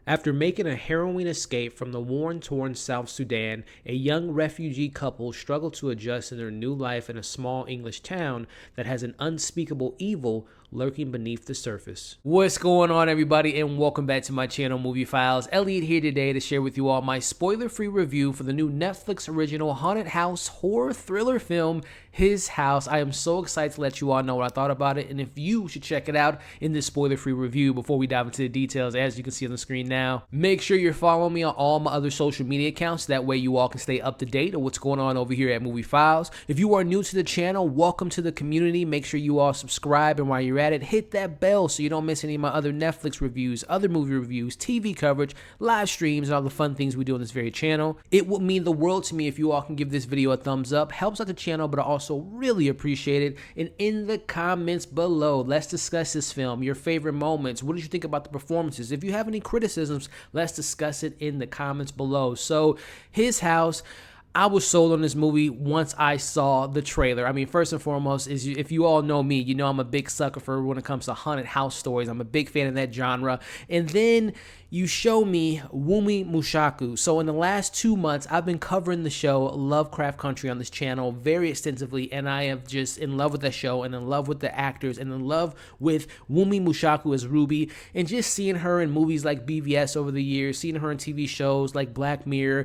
After making a harrowing escape from the war-torn South Sudan, a young refugee couple struggle to adjust in their new life in a small English town that has an unspeakable evil lurking beneath the surface. What's going on, everybody, and welcome back to my channel, Movie Files. Elliot here today to share with you all my spoiler-free review for the new Netflix original haunted house horror thriller film, His House. I am so excited to let you all know what I thought about it, and if you should check it out in this spoiler-free review before we dive into the details, as you can see on the screen now. Make sure you're following me on all my other social media accounts. That way you all can stay up to date on what's going on over here at Movie Files. If you are new to the channel, welcome to the community. Make sure you all subscribe, and while you're at it, hit that bell so you don't miss any of my other Netflix reviews, other movie reviews, TV coverage, live streams, and all the fun things we do on this very channel. It would mean the world to me if you all can give this video a thumbs up. Helps out the channel, but I also really appreciate it. And in the comments below, let's discuss this film, your favorite moments. What did you think about the performances? If you have any criticisms, let's discuss it in the comments below. So, His House, I was sold on this movie once I saw the trailer. I mean, first and foremost, if you all know me, you know I'm a big sucker for when it comes to haunted house stories. I'm a big fan of that genre. And then you show me Wumi Mushaku. So in the last 2 months, I've been covering the show Lovecraft Country on this channel very extensively, and I am just in love with that show and in love with the actors and in love with Wumi Mushaku as Ruby, and just seeing her in movies like BVS over the years, seeing her in TV shows like Black Mirror,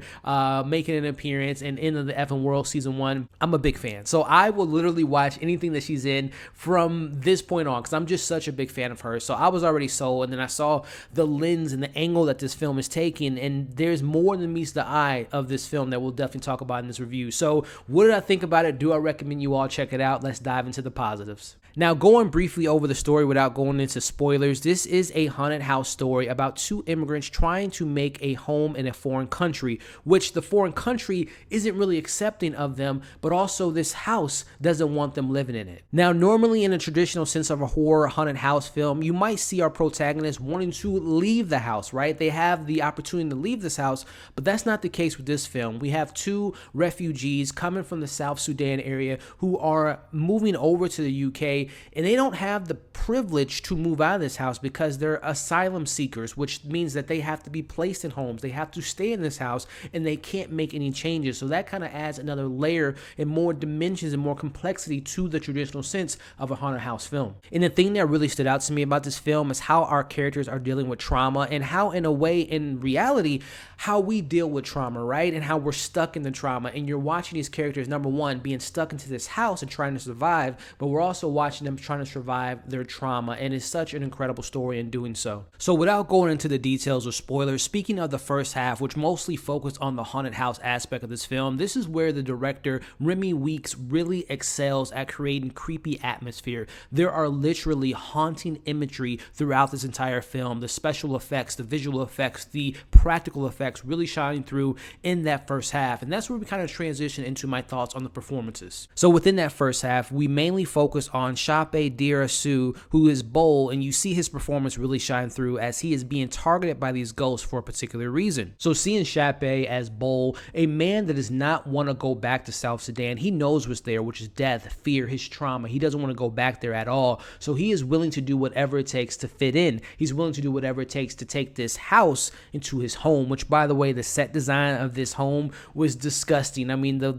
making an appearance in End of the Effing World Season 1. I'm a big fan. So I will literally watch anything that she's in from this point on because I'm just such a big fan of her. So I was already sold, and then I saw the lens and the angle that this film is taking, and there's more than meets the eye of this film that we'll definitely talk about in this review. So what did I think about it? Do I recommend you all check it out? Let's dive into the positives. Now, going briefly over the story without going into spoilers, this is a haunted house story about two immigrants trying to make a home in a foreign country, which the foreign country isn't really accepting of them, but also this house doesn't want them living in it. Now, normally in a traditional sense of a horror haunted house film, you might see our protagonist wanting to leave the house, right? They have the opportunity to leave this house, but that's not the case with this film. We have two refugees coming from the South Sudan area who are moving over to the UK, and they don't have the privilege to move out of this house because they're asylum seekers, which means that they have to be placed in homes. They have to stay in this house, and they can't make any changes. So that kind of adds another layer and more dimensions and more complexity to the traditional sense of a haunted house film. And the thing that really stood out to me about this film is how our characters are dealing with trauma, and how, in a way, in reality, how we deal with trauma, right? And how we're stuck in the trauma. And you're watching these characters, number one, being stuck into this house and trying to survive, but we're also watching them trying to survive their trauma, and it's such an incredible story in doing so. So without going into the details or spoilers, speaking of the first half, which mostly focused on the haunted house aspect of this film, this is where the director Remi Weekes really excels at creating creepy atmosphere. There are literally haunting imagery throughout this entire film. The special effects, the visual effects, the practical effects really shining through in that first half, and that's where we kind of transition into my thoughts on the performances. So within that first half, we mainly focus on Sope Dirisu, who is Bol, and you see his performance really shine through as he is being targeted by these ghosts for a particular reason. So seeing Sope as Bol, a man that does not want to go back to South Sudan, he knows what's there, which is death, fear, his trauma. He doesn't want to go back there at all. So he is willing to do whatever it takes to fit in. He's willing to do whatever it takes to take this house into his home, which, by the way, the set design of this home was disgusting. I mean, the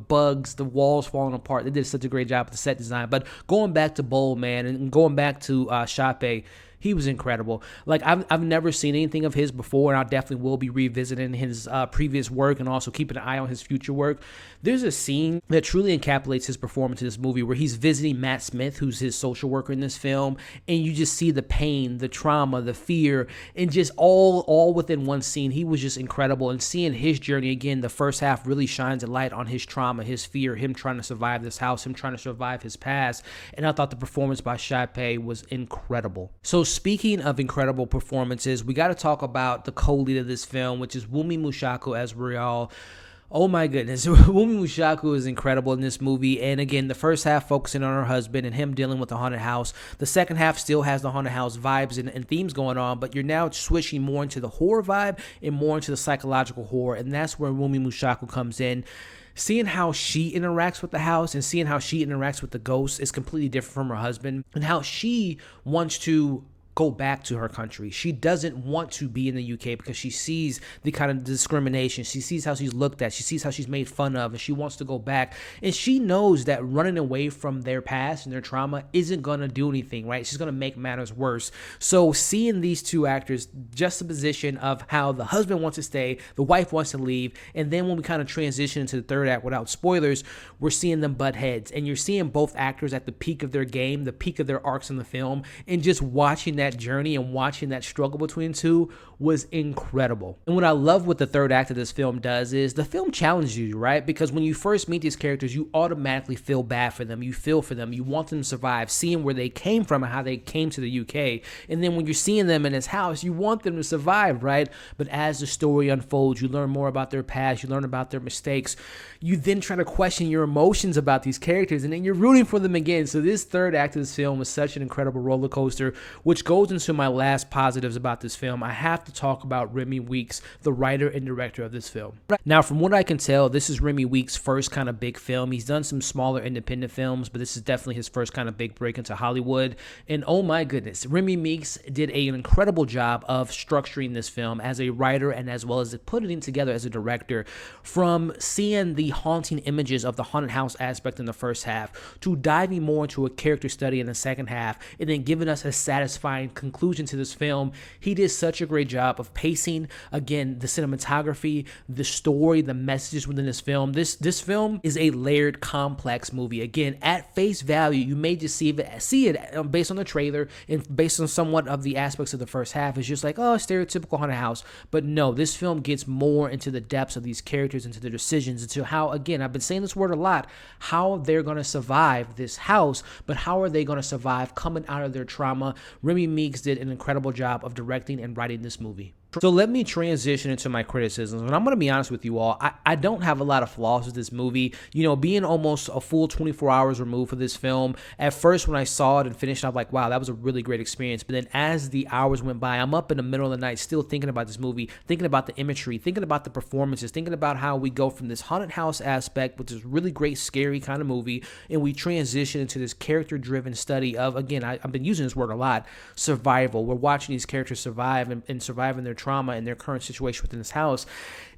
bugs, the walls falling apart. They did such a great job with the set design. But going back to Bol, man, and going back to Sope, he was incredible. Like, I've never seen anything of his before, and I definitely will be revisiting his previous work and also keeping an eye on his future work. There's a scene that truly encapsulates his performance in this movie where he's visiting Matt Smith, who's his social worker in this film, and you just see the pain, the trauma, the fear, and just all within one scene. He was just incredible, and seeing his journey again, the first half really shines a light on his trauma, his fear, him trying to survive this house, him trying to survive his past, and I thought the performance by Sope was incredible. So speaking of incredible performances, we got to talk about the co-lead of this film, which is Wumi Mushaku as Rial. Oh my goodness, Wumi Mushaku is incredible in this movie, and again, the first half focusing on her husband and him dealing with the haunted house. The second half still has the haunted house vibes and themes going on, but you're now switching more into the horror vibe and more into the psychological horror, and that's where Wumi Mushaku comes in. Seeing how she interacts with the house and seeing how she interacts with the ghosts is completely different from her husband, and how she wants to go back to her country. She doesn't want to be in the UK because she sees the kind of discrimination. She sees how she's looked at. She sees how she's made fun of, and she wants to go back. And she knows that running away from their past and their trauma isn't going to do anything, right? She's going to make matters worse. So seeing these two actors, juxtaposition of how the husband wants to stay, the wife wants to leave, and then when we kind of transition into the third act without spoilers, we're seeing them butt heads. And you're seeing both actors at the peak of their game, the peak of their arcs in the film, and just watching that journey and watching that struggle between the two was incredible. And what I love what the third act of this film does is the film challenges you, right? Because when you first meet these characters, you automatically feel bad for them. You feel for them. You want them to survive, seeing where they came from and how they came to the UK. And then when you're seeing them in his house, you want them to survive, right? But as the story unfolds, you learn more about their past, you learn about their mistakes. You then try to question your emotions about these characters, and then you're rooting for them again. So this third act of this film was such an incredible roller coaster, which goes into my last positives about this film. I have to talk about Remi Weekes, the writer and director of this film. Now, from what I can tell, this is Remi Weekes' first kind of big film. He's done some smaller independent films, but this is definitely his first kind of big break into Hollywood. And oh my goodness, Remi Weekes did an incredible job of structuring this film as a writer and as well as putting it together as a director. From seeing the haunting images of the haunted house aspect in the first half to diving more into a character study in the second half and then giving us a satisfying conclusion to this film, he did such a great job of pacing, again, the cinematography, the story, the messages within this film. This film is a layered, complex movie. Again, at face value, you may just see it based on the trailer and based on somewhat of the aspects of the first half. It's just like, oh, stereotypical haunted house. But no, this film gets more into the depths of these characters, into their decisions, into how, again, I've been saying this word a lot, how they're going to survive this house, but how are they going to survive coming out of their trauma? Remi Weekes did an incredible job of directing and writing this movie. So let me transition into my criticisms, and I'm going to be honest with you all. I don't have a lot of flaws with this movie. You know, being almost a full 24 hours removed for this film, at first when I saw it and finished, I'm like, wow, that was a really great experience. But then as the hours went by, I'm up in the middle of the night still thinking about this movie, thinking about the imagery, thinking about the performances, thinking about how we go from this haunted house aspect, which is really great, scary kind of movie, and we transition into this character-driven study of, again, I've been using this word a lot, survival. We're watching these characters survive and survive in their trauma and their current situation within this house.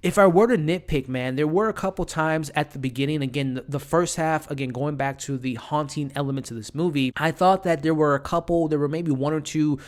If I were to nitpick, man, there were a couple times at the beginning, again, the first half, again, going back to the haunting elements of this movie, I thought that there were maybe one or two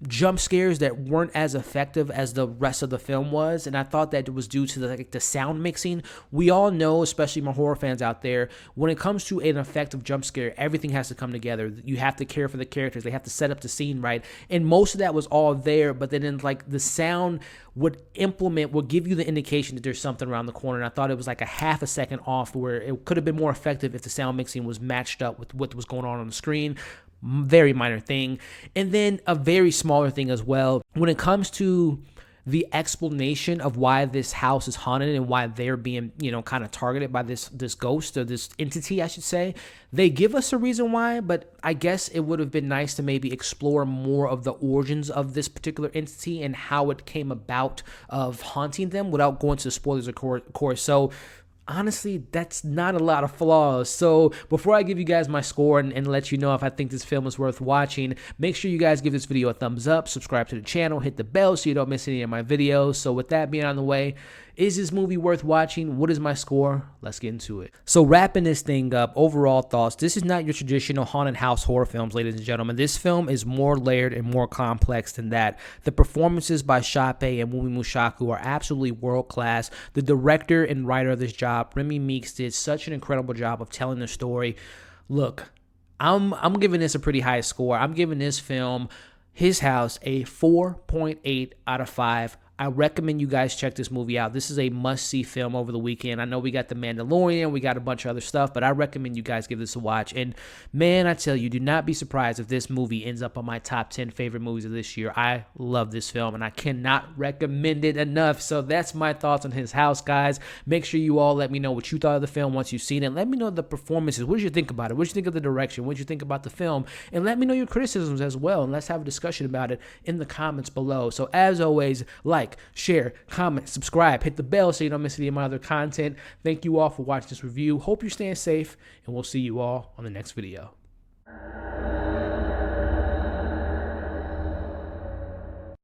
jump scares that weren't as effective as the rest of the film was, and I thought that it was due to the sound mixing. We all know, especially my horror fans out there, when it comes to an effective jump scare, everything has to come together. You have to care for the characters. They have to set up the scene right, and most of that was all there, but then the sound would give you the indication that there's something around the corner, and I thought it was like a half a second off, where it could have been more effective if the sound mixing was matched up with what was going on the screen. Very minor thing. And then a very smaller thing as well, when it comes to the explanation of why this house is haunted and why they're being, kind of targeted by this ghost, or this entity, I should say. They give us a reason why, but I guess it would have been nice to maybe explore more of the origins of this particular entity and how it came about of haunting them without going to spoilers, of course. So honestly, that's not a lot of flaws. So before I give you guys my score and let you know if I think this film is worth watching, make sure you guys give this video a thumbs up, subscribe to the channel, hit the bell so you don't miss any of my videos. So with that being on the way, is this movie worth watching? What is my score? Let's get into it. So wrapping this thing up, overall thoughts. This is not your traditional haunted house horror films, ladies and gentlemen. This film is more layered and more complex than that. The performances by Sope and Wumi Mushaku are absolutely world class. The director and writer of this job, Remi Weekes, did such an incredible job of telling the story. Look, I'm giving this a pretty high score. I'm giving this film, His House, a 4.8 out of 5. I recommend you guys check this movie out. This is a must-see film over the weekend. I know we got The Mandalorian, we got a bunch of other stuff, but I recommend you guys give this a watch. And man, I tell you, do not be surprised if this movie ends up on my top 10 favorite movies of this year. I love this film, and I cannot recommend it enough. So that's my thoughts on His House, guys. Make sure you all let me know what you thought of the film once you've seen it. Let me know the performances. What did you think about it? What did you think of the direction? What did you think about the film? And let me know your criticisms as well, and let's have a discussion about it in the comments below. So as always, share, comment, subscribe, hit the bell so you don't miss any of my other content. Thank you all for watching this review. Hope you're staying safe, and we'll see you all on the next video.